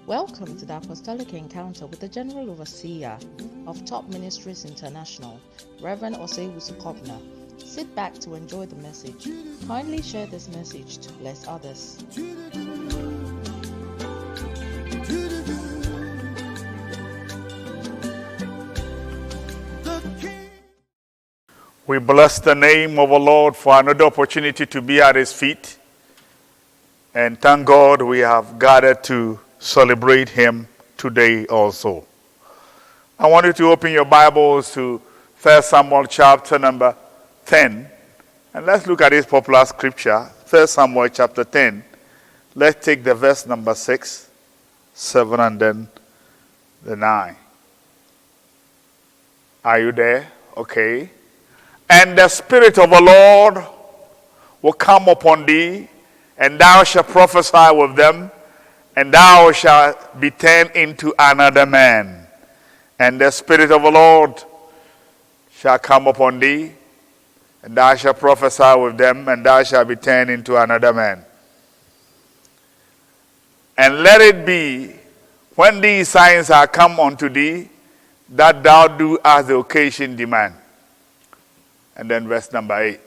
Welcome to the Apostolic Encounter with the General Overseer of Top Ministries International, Reverend Oseiwusu Kopna. Sit back to enjoy the message. Kindly share this message to bless others. We bless the name of our Lord for another opportunity to be at His feet. And thank God we have gathered to celebrate Him today also. I want you to open your Bibles to 1 Samuel chapter number 10. And let's look at this popular scripture, 1 Samuel chapter 10. Let's take the verse number 6, 7, and then the 9. Are you there? Okay. And the Spirit of the Lord will come upon thee, and thou shalt prophesy with them, and thou shalt be turned into another man. And the Spirit of the Lord shall come upon thee, and thou shalt prophesy with them, and thou shalt be turned into another man. And let it be, when these signs are come unto thee, that thou do as the occasion demand. And then verse number 8.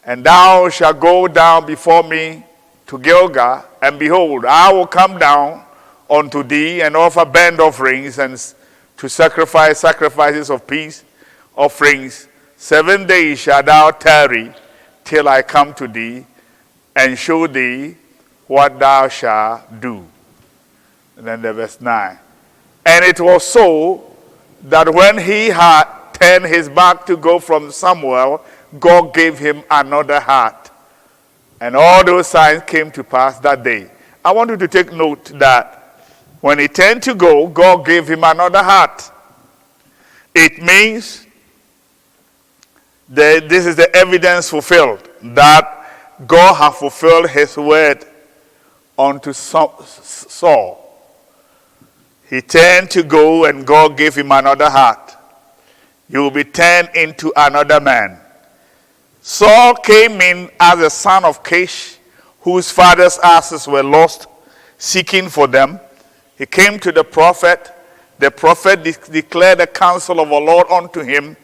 And thou shalt go down before me to Gilgal, and behold, I will come down unto thee and offer burnt offerings and to sacrifice sacrifices of peace offerings. 7 days shalt thou tarry till I come to thee and show thee what thou shalt do. And then the verse 9. And it was so that when he had turned his back to go from Samuel, God gave him another heart. And all those signs came to pass that day. I want you to take note that when he turned to go, God gave him another heart. It means that this is the evidence fulfilled, that God has fulfilled his word unto Saul. He turned to go and God gave him another heart. You will be turned into another man. Saul came in as a son of Kish, whose father's asses were lost, seeking for them. He came to the prophet. The prophet declared the counsel of the Lord unto him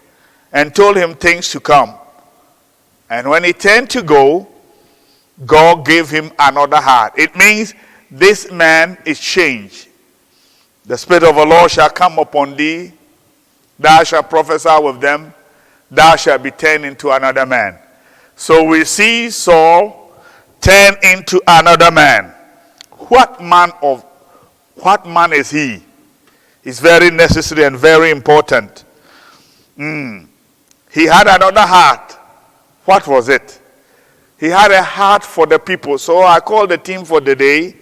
and told him things to come. And when he turned to go, God gave him another heart. It means this man is changed. The Spirit of the Lord shall come upon thee. Thou shalt prophesy with them. Thou shalt be turned into another man. So we see Saul turn into another man. What man is he? It's very necessary and very important. He had another heart. What was it? He had a heart for the people. So I call the theme for the day,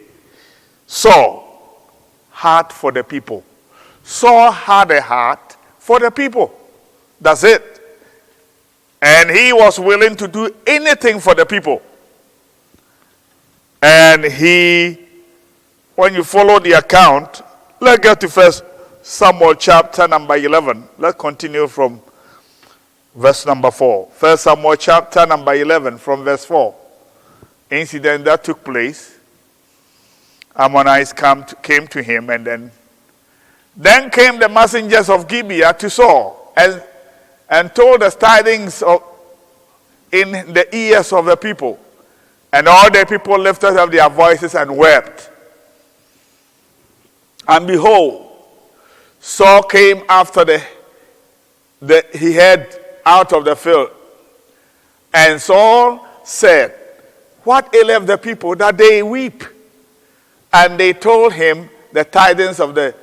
Saul, heart for the people. Saul had a heart for the people. That's it. And he was willing to do anything for the people. And when you follow the account, let's get to 1 Samuel chapter number 11. Let's continue from verse number 4. 1 Samuel chapter number 11 from verse 4. Incident that took place. Ammonites came to him, and then came the messengers of Gibeah to Saul and told the tidings in the ears of the people. And all the people lifted up their voices and wept. And behold, Saul came after he had out of the field. And Saul said, what aileth the people that they weep? And they told him the tidings of the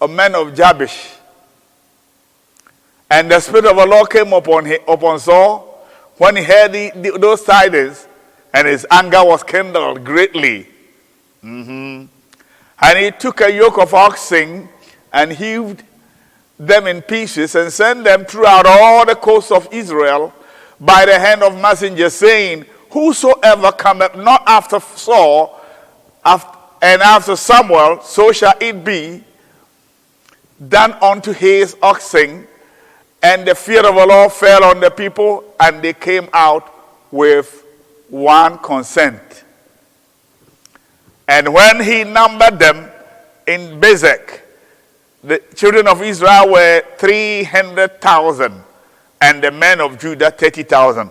men of Jabesh. And the Spirit of the Lord came upon Saul when he heard those tidings, and his anger was kindled greatly. And he took a yoke of oxen and hewed them in pieces and sent them throughout all the coasts of Israel by the hand of messengers, saying, whosoever cometh not after Saul and after Samuel, so shall it be done unto his oxen. And the fear of the Lord fell on the people, and they came out with one consent. And when he numbered them in Bezek, the children of Israel were 300,000, and the men of Judah 30,000.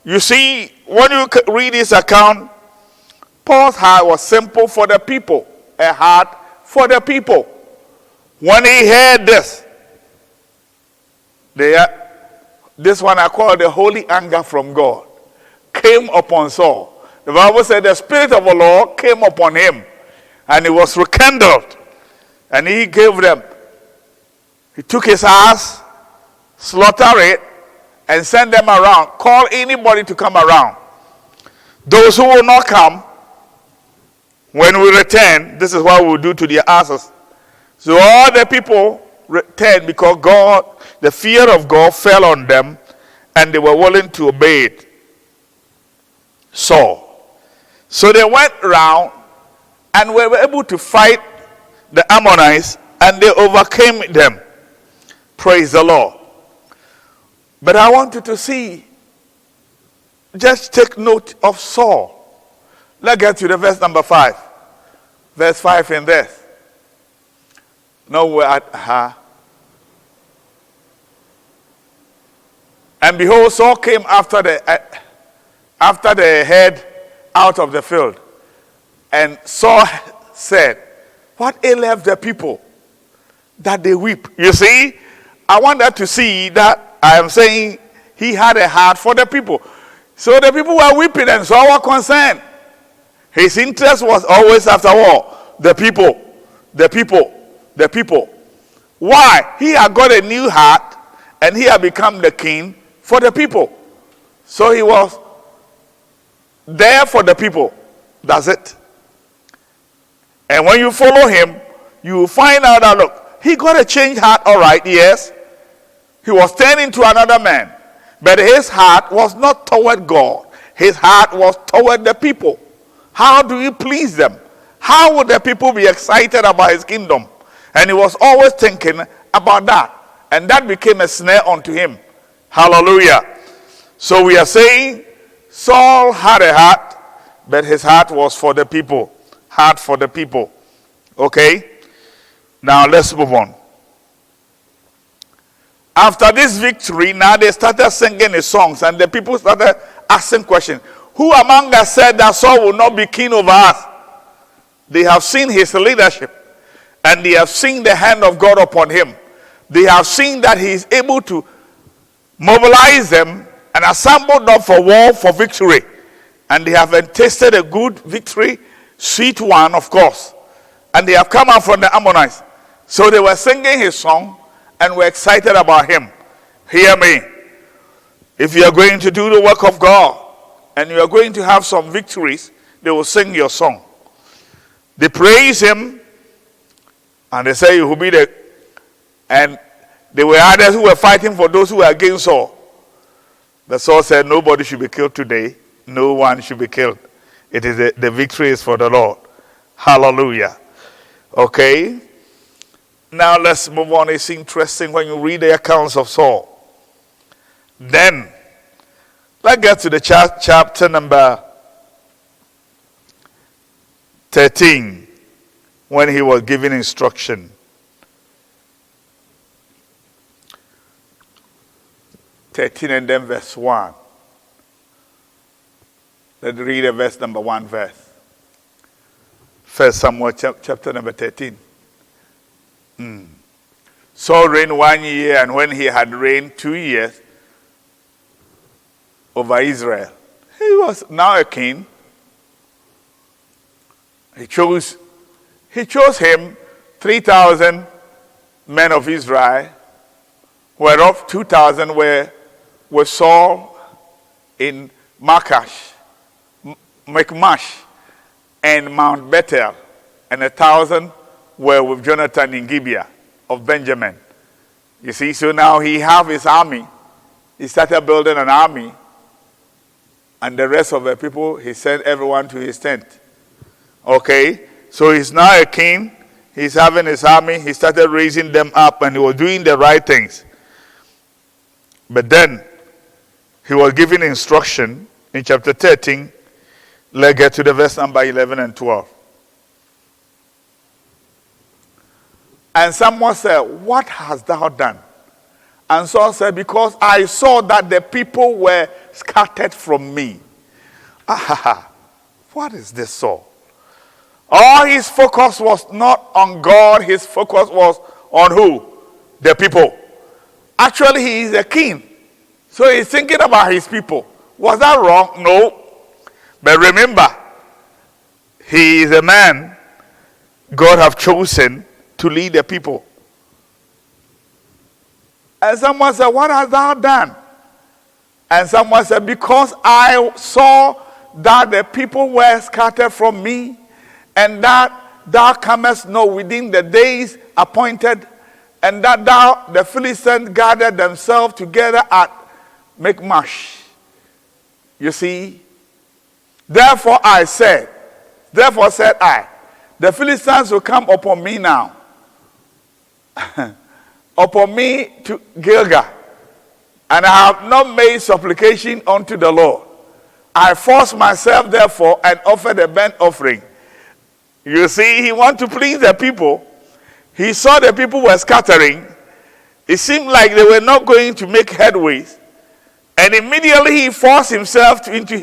You see, when you read this account, Paul's heart was simple for the people, a heart for the people. When he heard this, this one I call the holy anger from God, came upon Saul. The Bible said the Spirit of the Lord came upon him, and he was rekindled, and he gave them. He took his ass, slaughtered it, and sent them around. Call anybody to come around. Those who will not come, when we return, this is what we will do to their asses. So all the people returned because God, the fear of God fell on them, and they were willing to obey it. Saul. So they went round and were able to fight the Ammonites, and they overcame them. Praise the Lord. But I want you to see, just take note of Saul. Let's get to the verse number 5. Verse 5 in this. No, we're at her. And behold, Saul came after the head out of the field. And Saul said, what aileth the people that they weep? You see, I want that to see that I am saying he had a heart for the people. So the people were weeping and Saul was concerned. His interest was always after war. The people, the people, the people. Why? He had got a new heart and he had become the king for the people. So he was there for the people. That's it. And when you follow him, you will find out that, look, he got a changed heart, all right, yes. He was turned into another man. But his heart was not toward God. His heart was toward the people. How do you please them? How would the people be excited about his kingdom? And he was always thinking about that. And that became a snare unto him. Hallelujah. So we are saying Saul had a heart, but his heart was for the people. Heart for the people. Okay? Now let's move on. After this victory, now they started singing his songs, and the people started asking questions. Who among us said that Saul will not be king over us? They have seen his leadership, and they have seen the hand of God upon him. They have seen that he is able to mobilize them and assemble them for war, for victory. And they have tasted a good victory, sweet one, of course. And they have come out from the Ammonites. So they were singing his song and were excited about him. Hear me. If you are going to do the work of God and you are going to have some victories, they will sing your song. They praise him and they say you will be the. And there were others who were fighting for those who were against Saul. But Saul said, nobody should be killed today. No one should be killed. It is the victory is for the Lord. Hallelujah. Okay. Now let's move on. It's interesting when you read the accounts of Saul. Then, let's get to the chapter number 13, when he was giving instruction. 13 and then verse 1. Let's read the verse number 1 verse. 1 Samuel chapter number 13. Saul reigned 1 year, and when he had reigned 2 years over Israel, he was now a king. He chose him 3,000 men of Israel, whereof 2,000 were with Saul in Michmash and Mount Bethel, and 1,000 were with Jonathan in Gibeah of Benjamin. You see, so now he have his army. He started building an army, and the rest of the people, he sent everyone to his tent. Okay, so he's now a king. He's having his army. He started raising them up, and he was doing the right things. But then he was giving instruction in chapter 13. Let's get to the verse number 11 and 12. And someone said, what hast thou done? And Saul said, because I saw that the people were scattered from me. What is this Saul? All his focus was not on God. His focus was on who? The people. Actually, he is a king. So he's thinking about his people. Was that wrong? No. But remember, he is a man God have chosen to lead the people. And someone said, what hast thou done? And someone said, because I saw that the people were scattered from me, and that thou comest not within the days appointed, and that the Philistines gathered themselves together at Michmash. You see? Therefore said I, the Philistines will come upon me now, upon me to Gilgal, and I have not made supplication unto the Lord. I forced myself therefore and offered a burnt offering. You see, he wanted to please the people. He saw the people were scattering. It seemed like they were not going to make headways. And immediately he forced himself into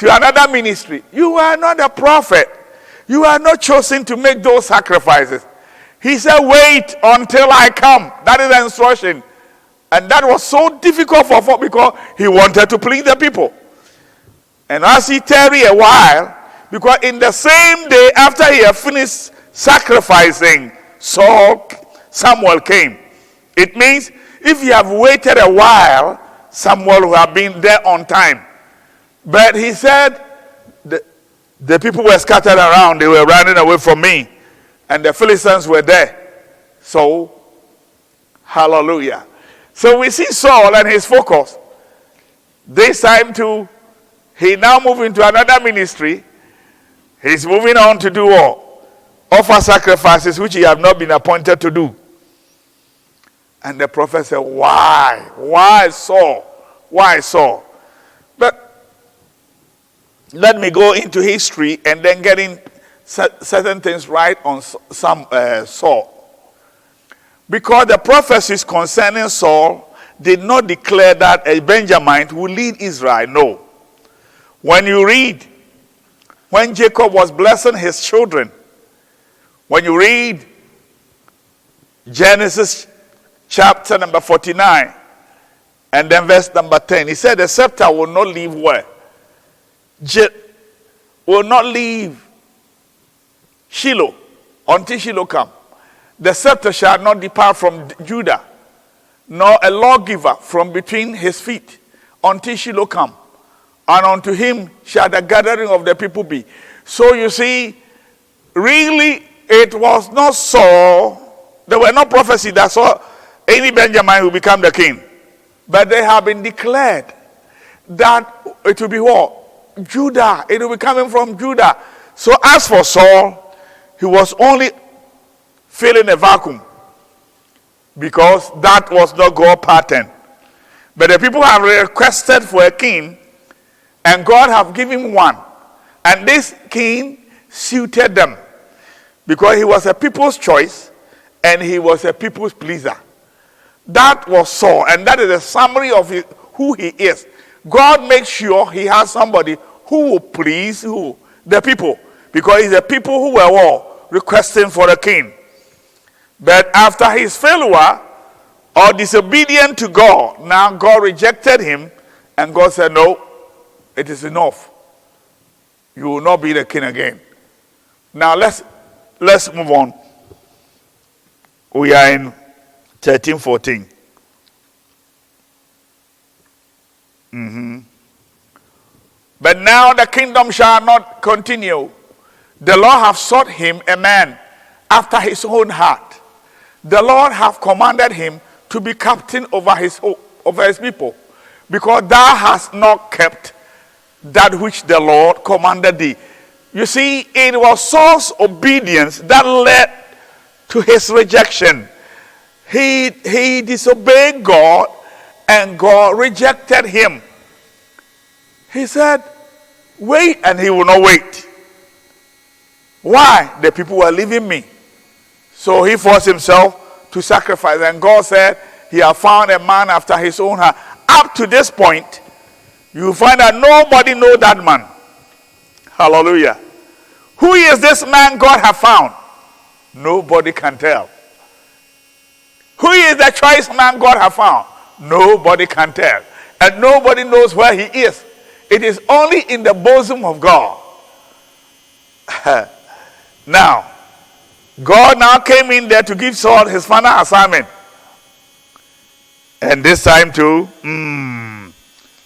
another ministry. You are not a prophet. You are not chosen to make those sacrifices. He said, wait until I come. That is the instruction. And that was so difficult for Saul because he wanted to please the people. And as he tarried a while, because in the same day after he had finished sacrificing, Samuel came. It means if you have waited a while, Samuel will have been there on time. But he said, the people were scattered around. They were running away from me. And the Philistines were there. So, hallelujah. So we see Saul and his focus. This time too, he now moved into another ministry. He's moving on to do what? Offer sacrifices which he had not been appointed to do. And the prophet said, why? Why Saul? Why Saul? But let me go into history and then getting certain things right on Saul. Because the prophecies concerning Saul did not declare that a Benjamite will lead Israel. No. When you read, when Jacob was blessing his children, when you read Genesis chapter number 49 and then verse number 10, he said the scepter will not leave where? Will not leave Shiloh until Shiloh come. The scepter shall not depart from Judah, nor a lawgiver from between his feet until Shiloh come. And unto him shall the gathering of the people be. So you see, really it was not Saul. There were no prophecy that saw any Benjamin will become the king. But they have been declared that it will be what? Judah. It will be coming from Judah. So as for Saul, he was only filling a vacuum because that was not God's pattern. But the people have requested for a king, and God have given one. And this king suited them because he was a people's choice and he was a people's pleaser. That was Saul, and that is a summary of who he is. God makes sure he has somebody who will please who? The people. Because it's the people who were all requesting for a king. But after his failure or disobedient to God, now God rejected him, and God said, no, it is enough. You will not be the king again. Now let's move on. We are in 13:14. But now the kingdom shall not continue. The Lord hath sought him a man after his own heart. The Lord hath commanded him to be captain over his people, because thou hast not kept that which the Lord commanded thee. You see, it was Saul's obedience that led to his rejection. He disobeyed God, and God rejected him. He said, wait, and he will not wait. Why? The people were leaving me. So he forced himself to sacrifice. And God said he had found a man after his own heart. Up to this point, you find that nobody knows that man. Hallelujah. Who is this man God has found? Nobody can tell. Who is the choice man God has found? Nobody can tell. And nobody knows where he is. It is only in the bosom of God. Now, God now came in there to give Saul his final assignment. And this time too,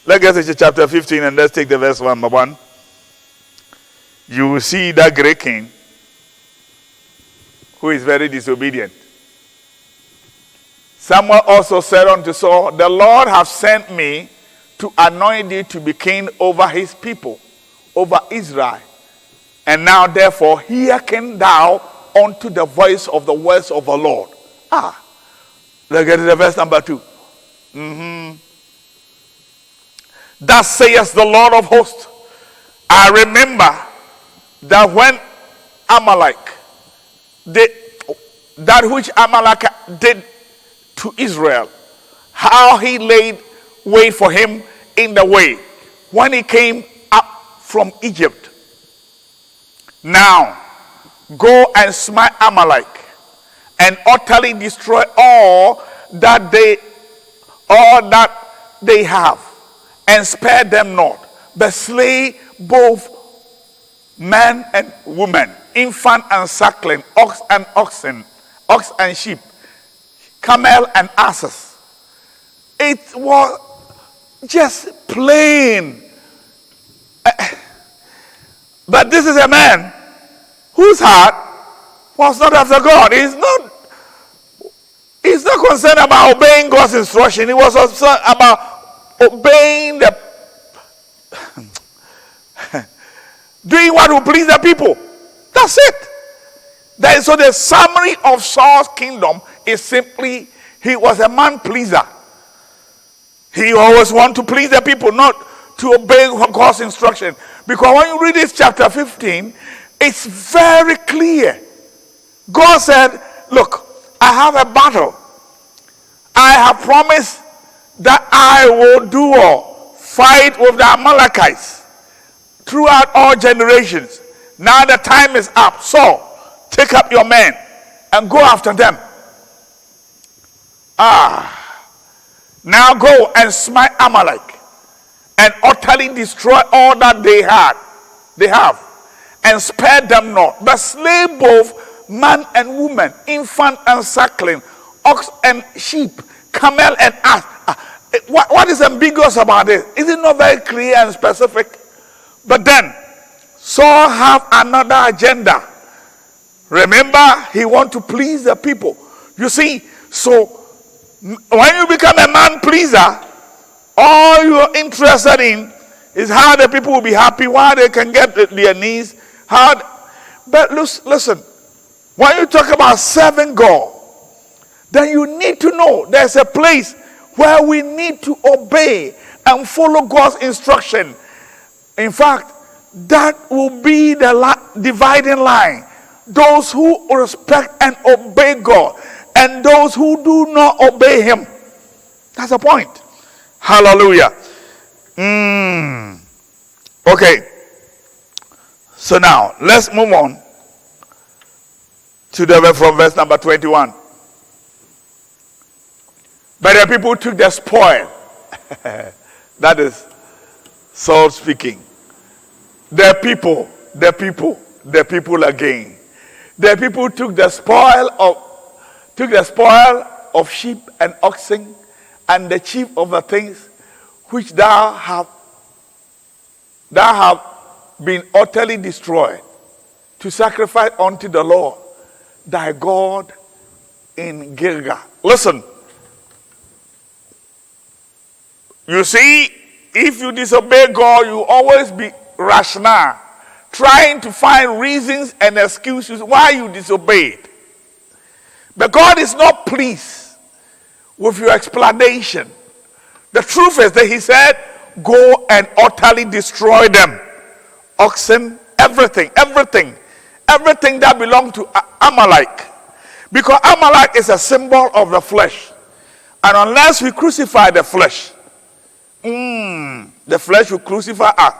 let's get to chapter 15 and let's take the verse 1 by 1. You will see that great king who is very disobedient. Samuel also said unto Saul, the Lord hath sent me to anoint thee to be king over his people, over Israel. And now therefore hearken thou unto the voice of the words of the Lord. Let's get to the verse number 2. Thus saith the Lord of hosts, I remember that when Amalek did that which Amalek did to Israel, how he laid wait for him in the way when he came up from Egypt. Now go and smite Amalek and utterly destroy all that they have, and spare them not, but slay both men and women, infant and suckling, ox and oxen, ox and sheep, camel and asses. It was just plain. But this is a man whose heart was not after God. He's not concerned about obeying God's instruction. He was concerned about obeying doing what will please the people. That's it. So the summary of Saul's kingdom is simply he was a man pleaser. He always wanted to please the people, not to obey God's instruction. Because when you read this chapter 15, it's very clear. God said, look, I have a battle. I have promised that I will do or fight with the Amalekites throughout all generations. Now the time is up. So take up your men and go after them. Now go and smite Amalek and utterly destroy all that they have, and spare them not, but slay both man and woman, infant and suckling, ox and sheep, camel and ass. What is ambiguous about this? Is it not very clear and specific? But then Saul have another agenda. Remember, he want to please the people. You see, so when you become a man pleaser, all you're interested in is how the people will be happy, why they can get their needs. But listen, when you talk about serving God, then you need to know there's a place where we need to obey and follow God's instruction. In fact, that will be the dividing line. Those who respect and obey God, and those who do not obey him. That's the point. Hallelujah. Okay. So now, let's move on to from verse number 21. But the people took the spoil. That is Saul speaking. The people again. The people took the spoil of sheep and oxen, and the chief of the things which thou have been utterly destroyed, to sacrifice unto the Lord thy God in Gilgal. Listen, you see, if you disobey God, you always be rational, trying to find reasons and excuses why you disobeyed. But God is not pleased with your explanation. The truth is that he said, go and utterly destroy them. Oxen, everything that belonged to Amalek. Because Amalek is a symbol of the flesh. And unless we crucify the flesh, the flesh will crucify us.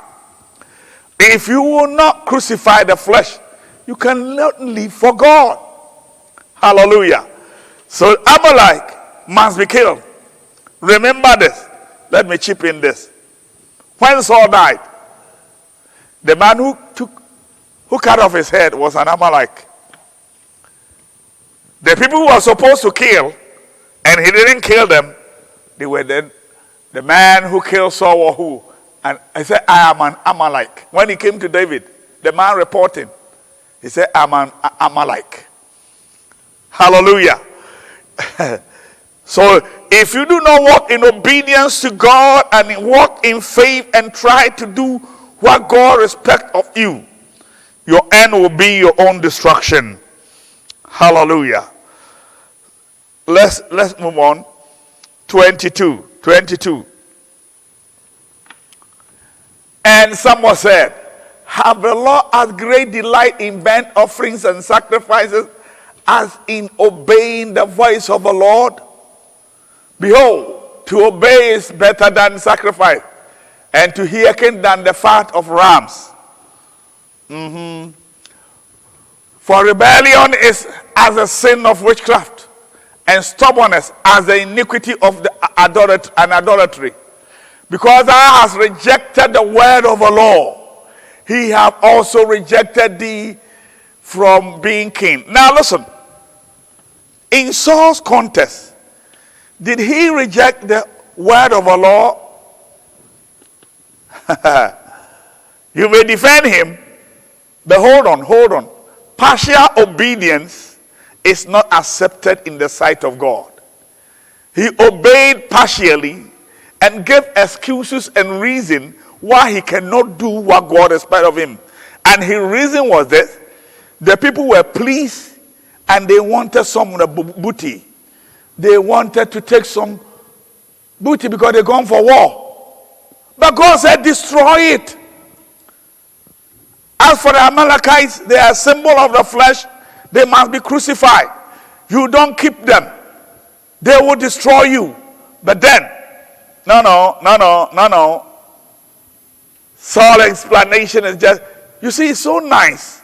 If you will not crucify the flesh, you cannot live for God. Hallelujah. So Amalek must be killed. Remember this. Let me chip in this. When Saul died, the man who cut off his head was an Amalek. The people who were supposed to kill, and he didn't kill them, they were then the man who killed Saul or who. And I said, I am an Amalek. When he came to David, the man reporting, he said, I'm an Amalek. Hallelujah. So if you do not walk in obedience to God and walk in faith and try to do what God expects of you, your end will be your own destruction. Hallelujah. Let's move on. 22. And someone said, have the Lord as great delight in burnt offerings and sacrifices as in obeying the voice of the Lord? Behold, to obey is better than sacrifice, and to hearken than the fat of rams. For rebellion is as a sin of witchcraft, and stubbornness as the iniquity of the idolatry. Because thou hast rejected the word of the law, he hath also rejected thee from being king. Now listen, in Saul's contest, did he reject the word of the law? You may defend him, but hold on. Partial obedience is not accepted in the sight of God. He obeyed partially and gave excuses and reason why he cannot do what God expects of him. And his reason was this: the people were pleased and they wanted some booty. They wanted to take some booty because they're going for war. But God said, destroy it. As for the Amalekites, they are a symbol of the flesh. They must be crucified. You don't keep them. They will destroy you. But then, no. Saul's explanation is just, you see, it's so nice.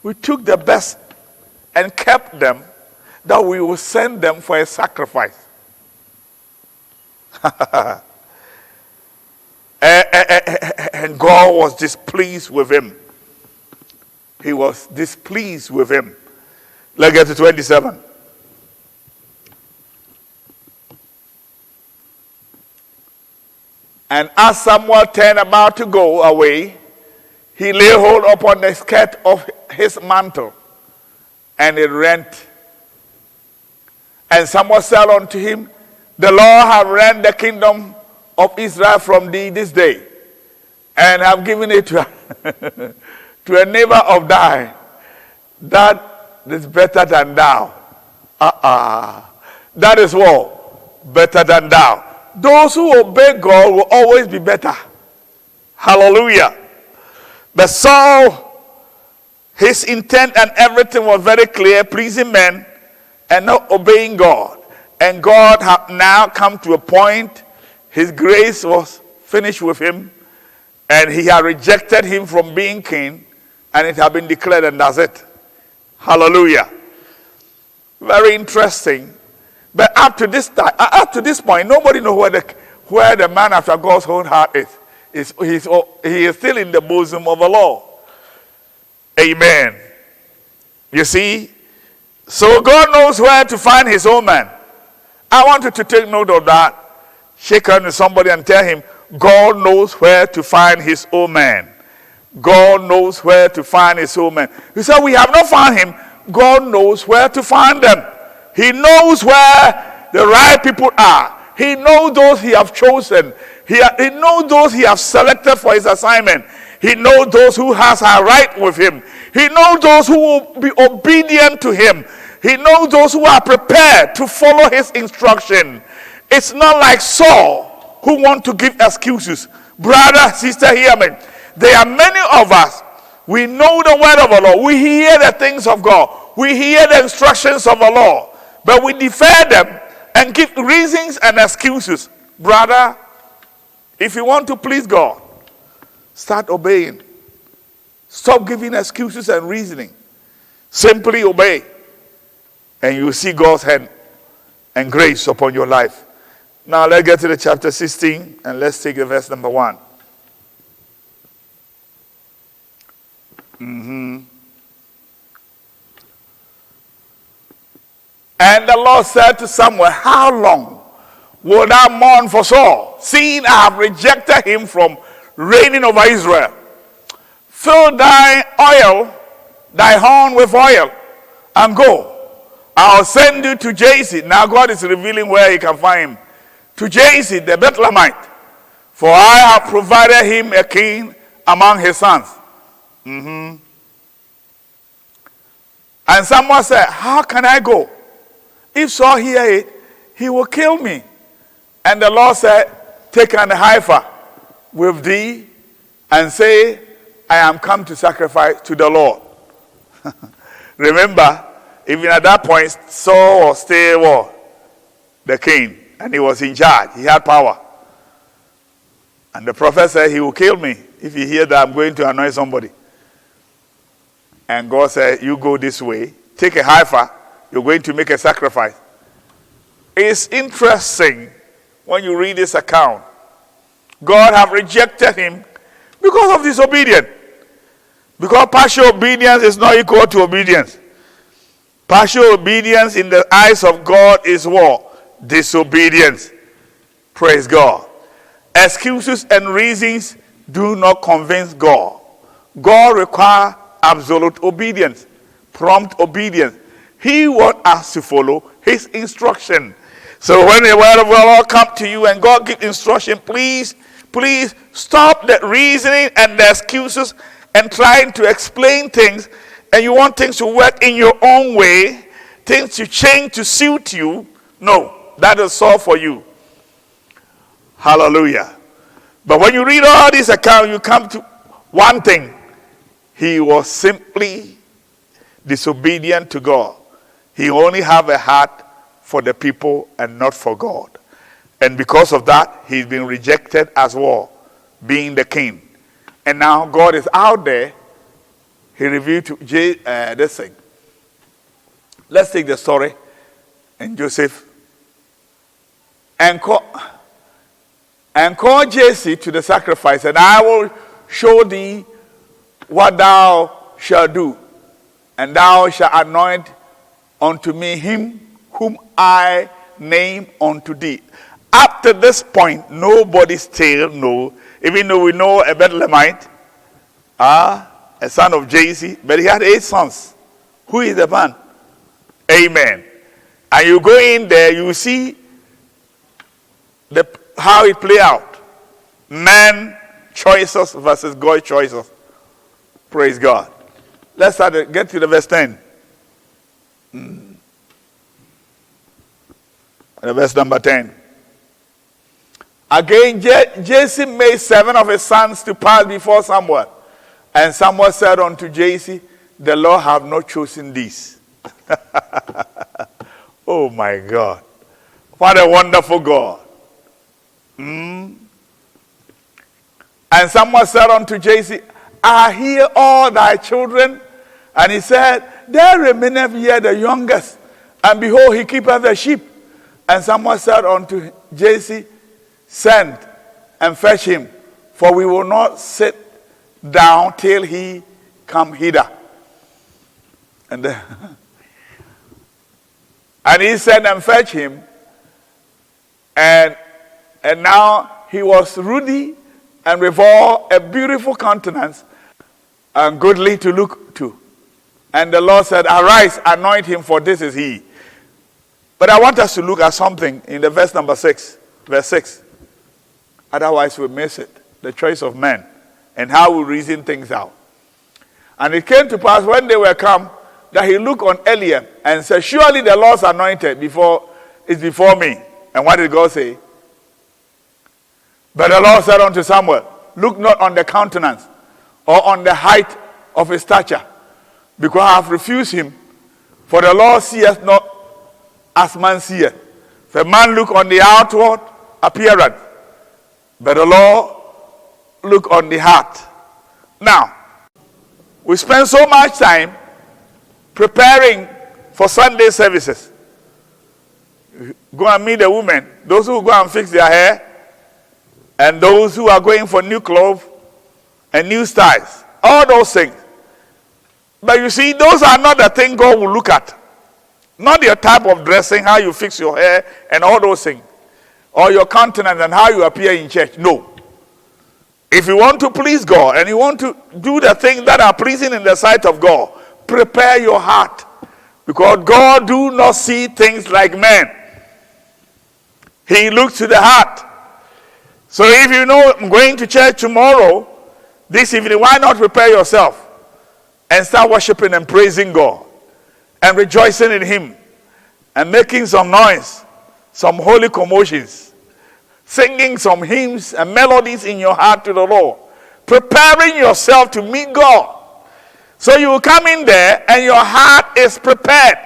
We took the best and kept them, that we will send them for a sacrifice. And God was displeased with him. He was displeased with him. Let's get to 27. And as Samuel turned about to go away, he laid hold upon the skirt of his mantle, and it rent. And Samuel said unto him, the Lord hath rent the kingdom of Israel from thee this day, and have given it to, to a neighbor of thine, that is better than thou. That is what? Better than thou. Those who obey God will always be better. Hallelujah. But Saul, his intent and everything was very clear, pleasing men and not obeying God. And God had now come to a point, his grace was finished with him, and he had rejected him from being king, and it had been declared, and that's it. Hallelujah. Very interesting. But up to this point, nobody knows where the man after God's own heart is. He is still in the bosom of the Lord. Amen. You see? So God knows where to find his own man. I want you to take note of that. Shake hands with somebody and tell him, God knows where to find his own man. God knows where to find his own man. You say, we have not found him. God knows where to find them. He knows where the right people are. He knows those he has chosen. He knows those he has selected for his assignment. He knows those who has a right with him. He knows those who will be obedient to him. He knows those who are prepared to follow his instruction. It's not like Saul, who want to give excuses. Brother, sister, hear me. There are many of us, We know the word of the Lord. We hear the things of God. We hear the instructions of the Lord. But we defer them and give reasons and excuses. Brother, if you want to please God, start obeying. Stop giving excuses and reasoning. Simply obey. And you will see God's hand and grace upon your life. Now let's get to the chapter 16 and let's take the verse number 1. And the Lord said to Samuel, how long will thou mourn for Saul, seeing I have rejected him from reigning over Israel? Fill thy horn with oil, and go. I'll send you to Jesse. Now God is revealing where he can find him. To Jesse the Bethlehemite, for I have provided him a king among his sons. And someone said, how can I go? If Saul hear it, he will kill me. And the Lord said, take an heifer with thee and say, I am come to sacrifice to the Lord. Remember, even at that point, Saul was still the king, and he was in charge. He had power. And the prophet said, he will kill me if he hear that I'm going to anoint somebody. And God said, you go this way, take a heifer, you're going to make a sacrifice. It's interesting when you read this account. God have rejected him because of disobedience. Because partial obedience is not equal to obedience. Partial obedience in the eyes of God is what? Disobedience. Praise God. Excuses and reasons do not convince God. God requires absolute obedience, prompt obedience. He wants us to follow his instruction. So when the word of the Lord comes to you and God gives instruction, please stop the reasoning and the excuses and trying to explain things, and you want things to work in your own way, things to change to suit you. No, that is all for you. Hallelujah. But when you read all these accounts, you come to one thing. He was simply disobedient to God. He only have a heart for the people and not for God. And because of that, he's been rejected as well, being the king. And now God is out there. He revealed to this thing. Let's take the story. And Joseph and call Jesse to the sacrifice, and I will show thee what thou shalt do, and thou shalt anoint unto me him whom I name unto thee. Up to this point, nobody still know, even though we know a Bethlehemite, a son of Jesse, but he had 8 sons. Who is the man? Amen. And you go in there, you see how it play out. Man choices versus God choices. Praise God. Let's get to the verse 10. The verse number 10. Again, Jesse made 7 of his sons to pass before Samuel. And Samuel said unto Jesse, the Lord have not chosen these. Oh my God. What a wonderful God. And Samuel said unto Jesse, are here all thy children? And he said, there remaineth yet the youngest, and behold, he keepeth the sheep. And Samuel said unto Jesse, send and fetch him, for we will not sit down till he come hither. And he sent and fetch him, and now he was ruddy and withal a beautiful countenance and goodly to look to. And the Lord said, arise, anoint him, for this is he. But I want us to look at something in the verse number 6, verse 6. Otherwise we'll miss it. The choice of men and how we reason things out. And it came to pass when they were come that he looked on Eliab and said, surely the Lord's anointed is before me. And what did God say? But the Lord said unto Samuel, look not on the countenance or on the height of his stature, because I have refused him. For the Lord seeth not as man seeth. For man look on the outward appearance, but the Lord look on the heart. Now, we spend so much time preparing for Sunday services. Go and meet the women, those who go and fix their hair, and those who are going for new clothes and new styles. All those things. But you see, those are not the things God will look at. Not your type of dressing, how you fix your hair, and all those things. Or your countenance and how you appear in church. No. If you want to please God and you want to do the things that are pleasing in the sight of God, prepare your heart. Because God do not see things like men. He looks to the heart. So if you know I'm going to church tomorrow, this evening, why not prepare yourself and start worshiping and praising God and rejoicing in Him and making some noise, some holy commotions, singing some hymns and melodies in your heart to the Lord, preparing yourself to meet God. So you will come in there and your heart is prepared.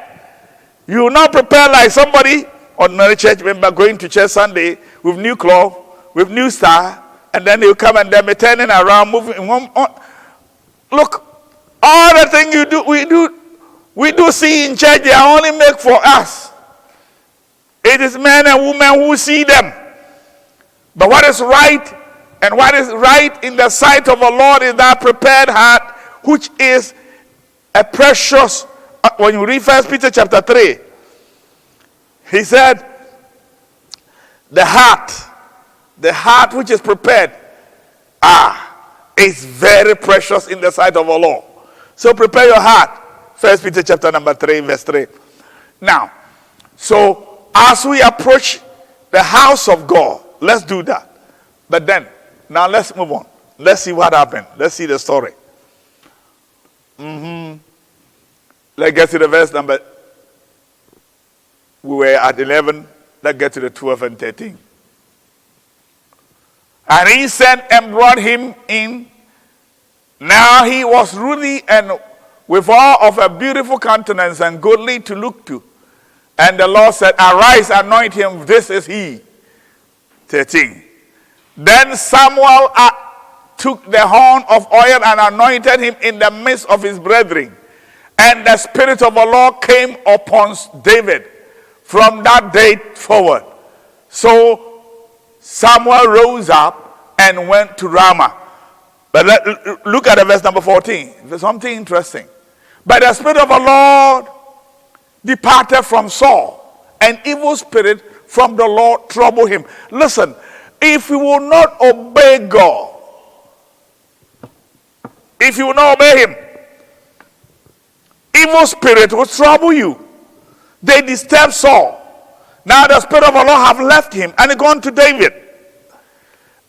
You will not prepare like somebody, ordinary church member, going to church Sunday with new clothes, with new style, and then they'll come and they'll be turning around, moving. Look, all the things we do see in church, they are only made for us. It is men and women who see them. But what is right and what is right in the sight of the Lord is that prepared heart, which is a precious. When you read 1 Peter chapter 3, he said, the heart which is prepared, is very precious in the sight of the Lord. So prepare your heart. 1 Peter chapter number 3, verse 3. Now, so as we approach the house of God, let's do that. But then, now let's move on. Let's see what happened. Let's see the story. Let's get to the verse number. We were at 11. Let's get to the 12 and 13. And he sent and brought him in. Now he was ruddy and withal of a beautiful countenance and goodly to look to. And the Lord said, arise, anoint him, this is he. 13. Then Samuel took the horn of oil and anointed him in the midst of his brethren. And the Spirit of the Lord came upon David from that day forward. So Samuel rose up and went to Ramah. But look at the verse number 14. There's something interesting. But the Spirit of the Lord departed from Saul, and evil spirit from the Lord troubled him. Listen, if you will not obey God, if you will not obey him, evil spirit will trouble you. They disturbed Saul. Now the Spirit of the Lord have left him and gone to David.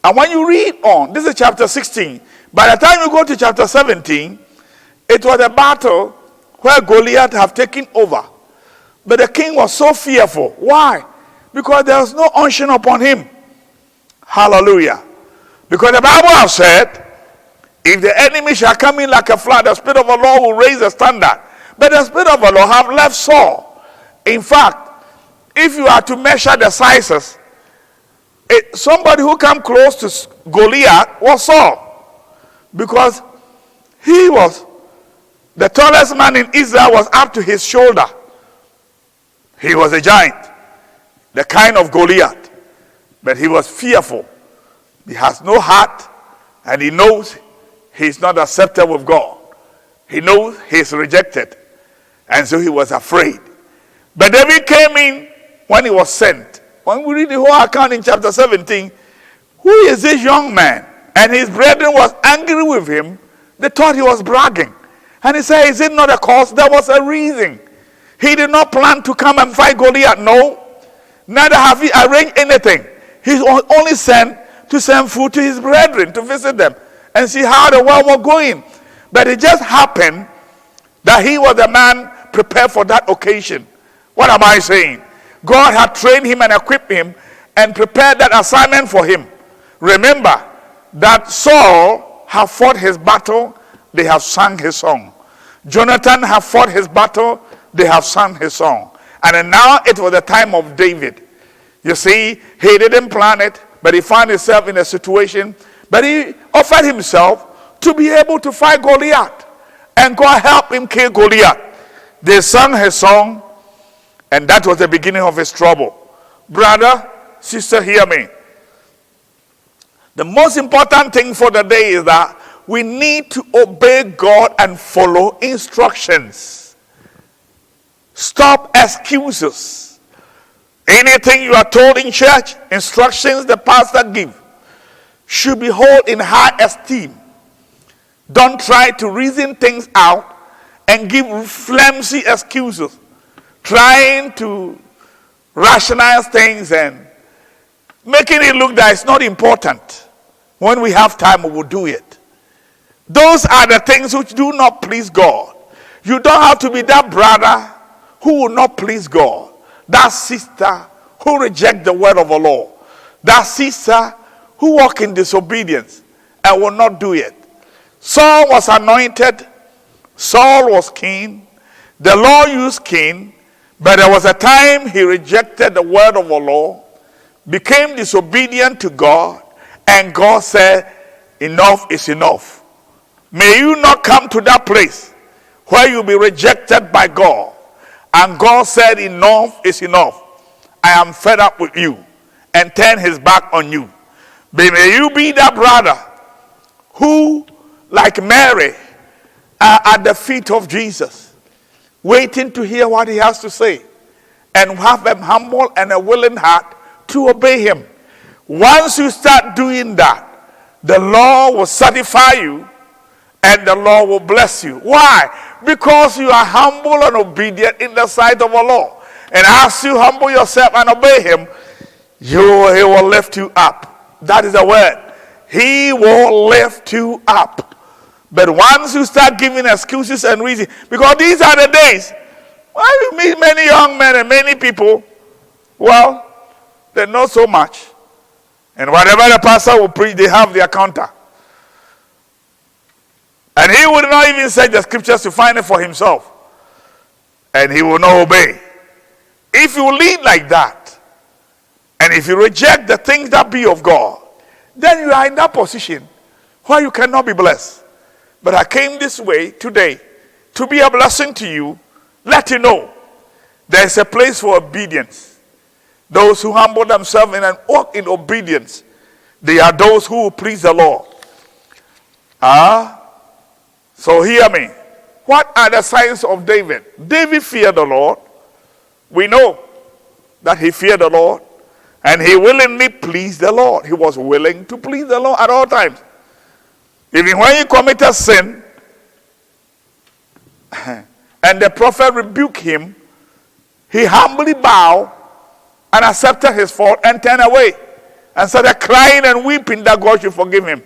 And when you read on, this is chapter 16. By the time you go to chapter 17, it was a battle where Goliath have taken over. But the king was so fearful. Why? Because there was no unction upon him. Hallelujah. Because the Bible has said, if the enemy shall come in like a flood, the Spirit of the Lord will raise a standard. But the Spirit of the Lord have left Saul. In fact, if you are to measure the sizes, somebody who came close to Goliath was Saul. Because he was the tallest man in Israel, was up to his shoulder. He was a giant, the kind of Goliath. But he was fearful. He has no heart, and he knows he's not accepted with God. He knows he's rejected. And so he was afraid. But David came in when he was sent. When we read the whole account in chapter 17, who is this young man? And his brethren was angry with him. They thought he was bragging. And he said, is it not a cause? There was a reason. He did not plan to come and fight Goliath. No. Neither have he arranged anything. He only sent to send food to his brethren to visit them and see how the world was going. But it just happened that he was the man prepared for that occasion. What am I saying? God had trained him and equipped him and prepared that assignment for him. Remember that Saul had fought his battle they have sung his song. Jonathan have fought his battle, they have sung his song. And then now it was the time of David. You see, he didn't plan it, but he found himself in a situation, but he offered himself to be able to fight Goliath. And God helped him kill Goliath. They sang his song, and that was the beginning of his trouble. Brother, sister, hear me. The most important thing for the day is that we need to obey God and follow instructions. Stop excuses. Anything you are told in church, instructions the pastor give, should be held in high esteem. Don't try to reason things out and give flimsy excuses, trying to rationalize things and making it look that it's not important. When we have time, we will do it. Those are the things which do not please God. You don't have to be that brother who will not please God, that sister who reject the word of the Lord, that sister who walk in disobedience and will not do it. Saul was anointed. Saul was king. The Lord used king, but there was a time he rejected the word of the Lord, became disobedient to God, and God said, enough is enough. May you not come to that place where you'll be rejected by God. And God said, enough is enough. I am fed up with you, and turn his back on you. But may you be that brother who, like Mary, are at the feet of Jesus, waiting to hear what he has to say, and have a humble and a willing heart to obey him. Once you start doing that, the Lord will satisfy you and the Lord will bless you. Why? Because you are humble and obedient in the sight of the Lord. And as you humble yourself and obey him, he will lift you up. That is the word. He will lift you up. But once you start giving excuses and reasons, because these are the days when you meet many young men and many people, well, they know so much. And whatever the pastor will preach, they have their counter. And he would not even search the scriptures to find it for himself. And he will not obey. If you lead like that, and if you reject the things that be of God, then you are in that position where you cannot be blessed. But I came this way today to be a blessing to you, let you know there is a place for obedience. Those who humble themselves and walk in obedience, they are those who will please the Lord. So hear me. What are the signs of David? David feared the Lord. We know that he feared the Lord, and he willingly pleased the Lord. He was willing to please the Lord at all times. Even when he committed sin, and the prophet rebuked him, he humbly bowed and accepted his fault and turned away and started crying and weeping that God should forgive him.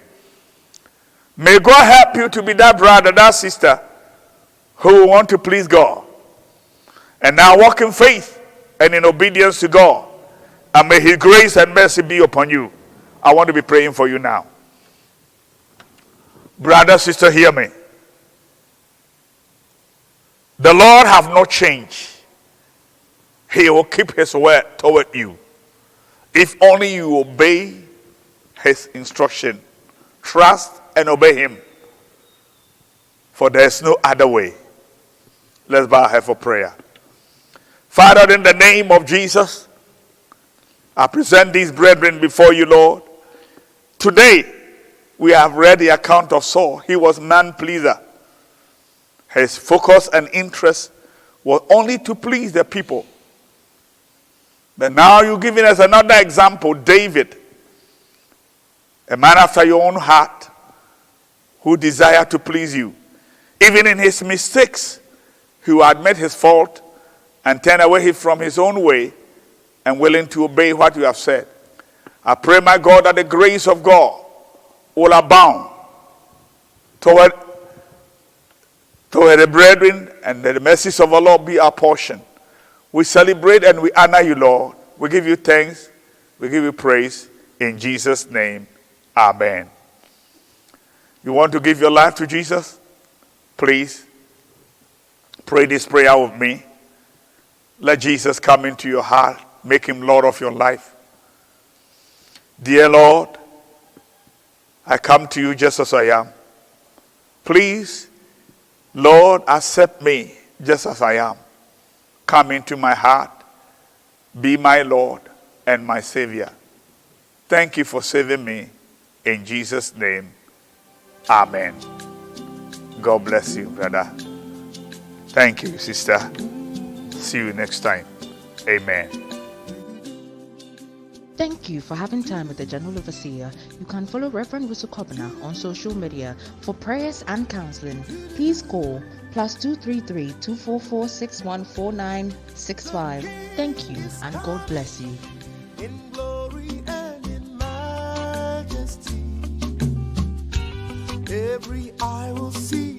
May God help you to be that brother, that sister who want to please God. And now walk in faith and in obedience to God. And may his grace and mercy be upon you. I want to be praying for you now. Brother, sister, hear me. The Lord have not changed. He will keep his word toward you. If only you obey his instruction. Trust and obey him. For there is no other way. Let's bow our head for prayer. Father, in the name of Jesus, I present these brethren before you, Lord. Today, we have read the account of Saul. He was man-pleaser. His focus and interest was only to please the people. But now you're giving us another example, David, a man after your own heart who desired to please you. Even in his mistakes, he will admit his fault and turn away from his own way and willing to obey what you have said. I pray, my God, that the grace of God will abound toward the brethren, and that the mercies of the Lord be our portion. We celebrate and we honor you, Lord. We give you thanks. We give you praise. In Jesus' name, amen. You want to give your life to Jesus? Please pray this prayer with me. Let Jesus come into your heart. Make him Lord of your life. Dear Lord, I come to you just as I am. Please, Lord, accept me just as I am. Come into my heart. Be my Lord and my Savior. Thank you for saving me. In Jesus' name, amen. God bless you, brother. Thank you, sister. See you next time. Amen. Thank you for having time with the General Overseer. You can follow Reverend Russell Kobna on social media. For prayers and counseling, please call +233 244 614965. Thank you and God bless you. In glory and in majesty, every eye will see